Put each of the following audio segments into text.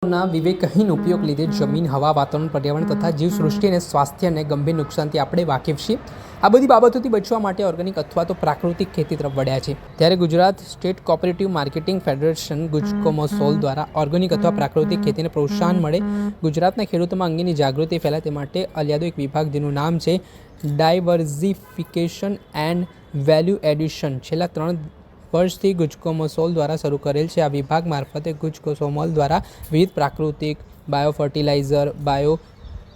ના વિવેકહીન ઉપયોગ લીધે જમીન, હવા, વાતાવરણ, પર્યાવરણ તથા જીવસૃષ્ટિ અને સ્વાસ્થ્યને ગંભીર નુકસાનથી આપણે વાકેફ છીએ. આ બધી બાબતોથી બચવા માટે ઓર્ગેનિક અથવા તો પ્રાકૃતિક ખેતી તરફ વળ્યા છે. ત્યારે Gujarat state cooperative marketing federation GUJCOMASOL દ્વારા ઓર્ગેનિક અથવા પ્રાકૃતિક ખેતીને પ્રોત્સાહન મળે, ગુજરાતના ખેડૂતોમાં અંગેની જાગૃતિ ફેલાય તે માટે અલિયાદો એક વિભાગ જેનું નામ છે ડાયવર્ઝિફિકેશન એન્ડ વેલ્યુ એડિશન છેલ્લા 3 વર્ષથી ગુજકોમસોલ દ્વારા શરૂ કરેલ છે. આ વિભાગ મારફતે ગુજકોમસોલ દ્વારા વિવિધ પ્રાકૃતિક બાયો ફર્ટિલાઇઝર, બાયો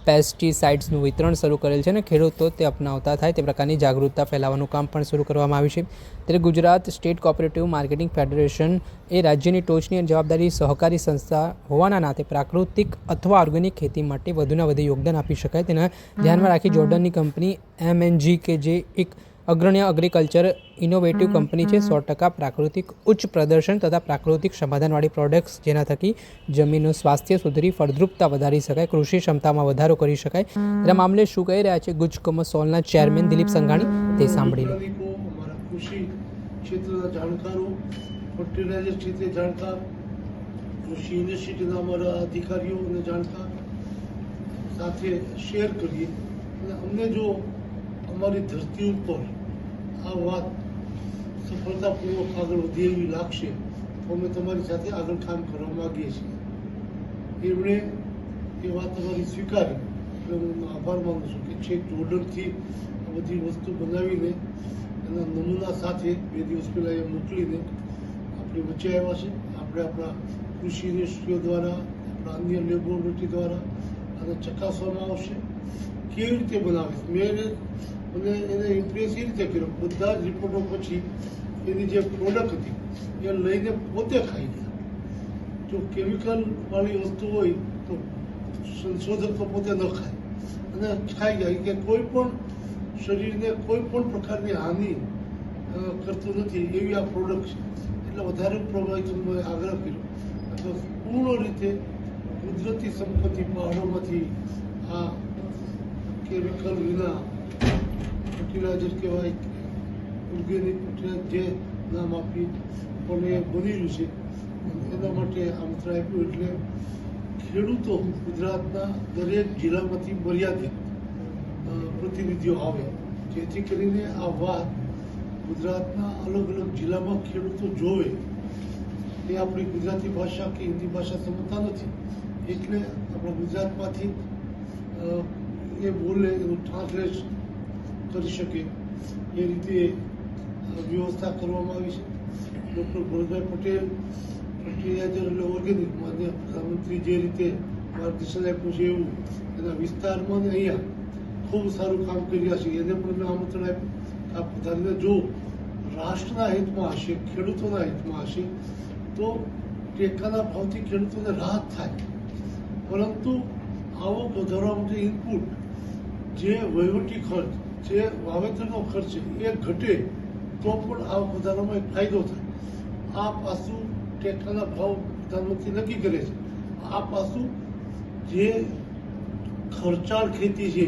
પેસ્ટિસાઇડ્સનું વિતરણ શરૂ કરેલ છે અને ખેડૂતો તે અપનાવતા થાય તે પ્રકારની જાગૃતતા ફેલાવવાનું કામ પણ શરૂ કરવામાં આવ્યું છે. ત્યારે Gujarat state cooperative marketing federation એ રાજ્યની ટોચની જવાબદારી સહકારી સંસ્થા હોવાના નાતે પ્રાકૃતિક અથવા ઓર્ગેનિક ખેતી માટે વધુને વધુ યોગદાન આપી શકાય તેના ધ્યાનમાં રાખી જોર્ડનની કંપની MNG કે જે એક અગ્રણ્ય એગ્રીકલ્ચર ઇનોવેટિવ કંપની છે, 100% પ્રાકૃતિક ઉચ્ચ પ્રદર્શન તથા પ્રાકૃતિક સમાધાનવાળી પ્રોડક્ટ્સ જેના થકી જમીનનું સ્વાસ્થ્ય સુધરી ફળદ્રુપતા વધારી શકાય, કૃષિ ક્ષમતામાં વધારો કરી શકાય. તેના મામલે શું કહી રહ્યા છે ગુજકોમસોલના ચેરમેન દિલીપ સંઘાણી, તે સાંભળી લો. हमारा कृषि क्षेत्र जाणकारों, फर्टिलाइजर क्षेत्र जाणकार, कृषि यूनिवर्सिटी हमारा अधिकारीओ ने जाणकार સાથે શેર કરીએ અને અમને જો અમારી ધરતી ઉપર આ વાત સફળતાપૂર્વક આગળ વધી એવી લાગશે તો અમે તમારી સાથે આગળ કામ કરવા માગીએ છીએ. એમણે એ વાત અમારી સ્વીકારી એટલે હું આભાર માનું છું કે છેક જોર્ડનથી આ બધી વસ્તુ બનાવીને એના નમૂના સાથે 2 દિવસ પહેલાં એ મોકલીને આપણી વચ્ચે આવ્યા છે. આપણે આપણા કૃષિ યુનિવર્સિટીઓ દ્વારા, આપણા અન્ય લેબોરેટરી દ્વારા આને ચકાસવામાં આવશે કેવી રીતે બનાવે છે. મને એને ઇમ્પ્રેસ એ રીતે કર્યો, બધા જ રિપોર્ટો પછી એની જે પ્રોડક્ટ હતી એ લઈને પોતે ખાઈ ગયા. જો કેમિકલવાળી વસ્તુ હોય તો સંશોધક તો પોતે ન ખાય અને ખાઈ ગયા કે કોઈ પણ શરીરને કોઈ પણ પ્રકારની હાનિ કરતું નથી એવી આ પ્રોડક્ટ છે. એટલે વધારે પ્રભાવિત આગ્રહ કર્યો. પૂર્ણ રીતે કુદરતી સંપત્તિ પહાડોમાંથી આ કેમિકલ વિના ફર્ટિલાઇઝર કહેવાય, ઓર્ગેનિક જે નામ આપી પણ એ બનેલું છે. એના માટે આમંત્રણ આપ્યું એટલે ખેડૂતો ગુજરાતના દરેક જિલ્લામાંથી મર્યાદિત પ્રતિનિધિઓ આવે જેથી કરીને આ વાત ગુજરાતના અલગ અલગ જિલ્લામાં ખેડૂતો જોવે. એ આપણી ગુજરાતી ભાષા કે હિન્દી ભાષા સમજતા નથી એટલે આપણા ગુજરાતમાંથી એ બોલે એનું ટ્રાન્સલેટ કરી શકે એ રીતે વ્યવસ્થા કરવામાં આવી છે. ડૉક્ટર ભરતભાઈ પટેલ ફર્ટિલાઇઝર એટલે ઓર્ગેનિક માન્ય પ્રધાનમંત્રી જે રીતે માર્ગદર્શન આપ્યું છે એવું એના વિસ્તારમાં ને અહીંયા ખૂબ સારું કામ કરી રહ્યા છે. એને પણ મેં આમંત્રણ આપ્યું આ પ્રધાનને જો રાષ્ટ્રના હિતમાં હશે, ખેડૂતોના હિતમાં હશે તો ટેકાના ભાવથી ખેડૂતોને રાહત થાય. પરંતુ આવક વધારવા માટે ઇનપુટ જે વહીવટી ખર્ચ, જે વાવેતરનો ખર્ચ છે એ ઘટે તો પણ આવક વધારવામાં એક ફાયદો થાય. આ પાસું ટેકાના ભાવ પ્રધાનમંત્રી નક્કી કરે છે. આ પાસું જે ખર્ચાળ ખેતી છે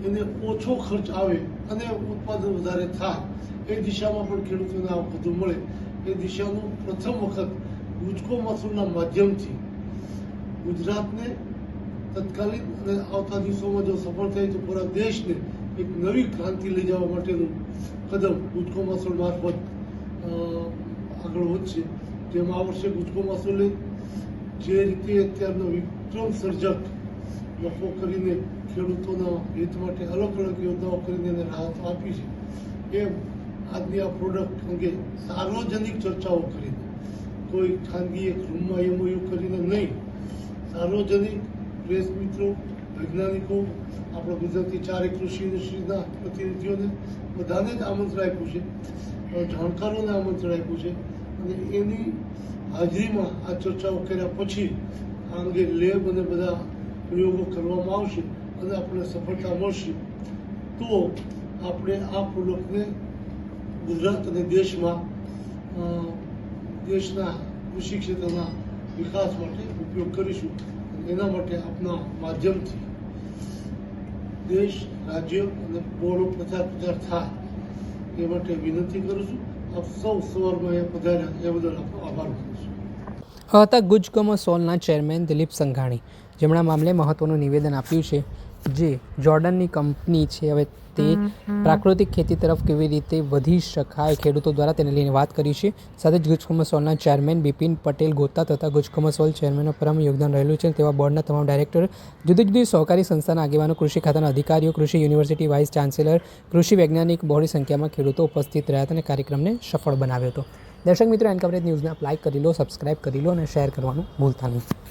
એને ઓછો ખર્ચ આવે અને ઉત્પાદન વધારે થાય એ દિશામાં પણ ખેડૂતોને આવક વધુ મળે એ દિશાનું પ્રથમ વખત ગુજકોમસોલના માધ્યમથી ગુજરાતને તત્કાલીન અને આવતા દિવસોમાં જો સફળ થાય તો પૂરા દેશને એક નવી ક્રાંતિ લઈ જવા માટેનું કદમ ગુજકોમસોલ મારફત આગળ વધશે. જેમાં આ વર્ષે ગુજકોમસોલે જે રીતે અત્યારનો વિક્રમ સર્જક નફો કરીને ખેડૂતોના હિત માટે અલગ અલગ યોજનાઓ કરીને એને રાહત આપી છે એમ આજની આ પ્રોડક્ટ અંગે સાર્વજનિક ચર્ચાઓ કરીને, કોઈ ખાનગી એક રૂમમાં MOU કરીને નહીં, સાર્વજનિક પ્રેસ મિત્રો, વૈજ્ઞાનિકો, આપણા ગુજરાતની 4 કૃષિ યુનિવર્સિટીના પ્રતિનિધિઓને બધાને જ આમંત્રણ આપ્યું છે, જાણકારોને આમંત્રણ આપ્યું છે અને એની હાજરીમાં આ ચર્ચાઓ કર્યા પછી આ અંગે લેબ અને બધા પ્રયોગો કરવામાં આવશે અને આપણને સફળતા મળશે તો આપણે આ પ્રોડક્ટને ગુજરાત અને દેશમાં દેશના કૃષિ ક્ષેત્રના વિકાસ માટે ઉપયોગ કરીશું. એના માટે આપના માધ્યમથી દેશ, રાજ્ય અને બહોળો પ્રચાર થાય એ માટે વિનંતી કરું છું. આપ સૌ સવારમાં એ પધાર્યા એ બદલ આપનો આભાર માનું છું. હતા ગુજકોમસોલના ચેરમેન દિલીપ સંઘાણી, જેમણે આ મામલે મહત્વનું નિવેદન આપ્યું છે. જે જોર્ડનની કંપની છે, હવે તે પ્રાકૃતિક ખેતી તરફ કેવી રીતે વધી શકાય ખેડૂતો દ્વારા તેને લઈને વાત કરી છે. સાથે જ ગુજકોમસોલના ચેરમેન બિપિન પટેલ ગોતા તથા ગુજકોમસોલ ચેરમેનનો પરમ યોગદાન રહેલું છે. તેવા બોર્ડના તમામ ડાયરેક્ટર, જુદી જુદી સહકારી સંસ્થાના આગેવાનો, કૃષિ ખાતાના અધિકારીઓ, કૃષિ યુનિવર્સિટી વાઇસ ચાન્સેલર, કૃષિ વૈજ્ઞાનિક, બહોળી સંખ્યામાં ખેડૂતો ઉપસ્થિત રહ્યા હતા અને કાર્યક્રમને સફળ બનાવ્યો હતો. દર્શક મિત્રો, એન કવરેજ ન્યૂઝને આપ લાઇક કરી લો, સબસ્ક્રાઇબ કરી લો અને શેર કરવાનું ભૂલતા નહીં.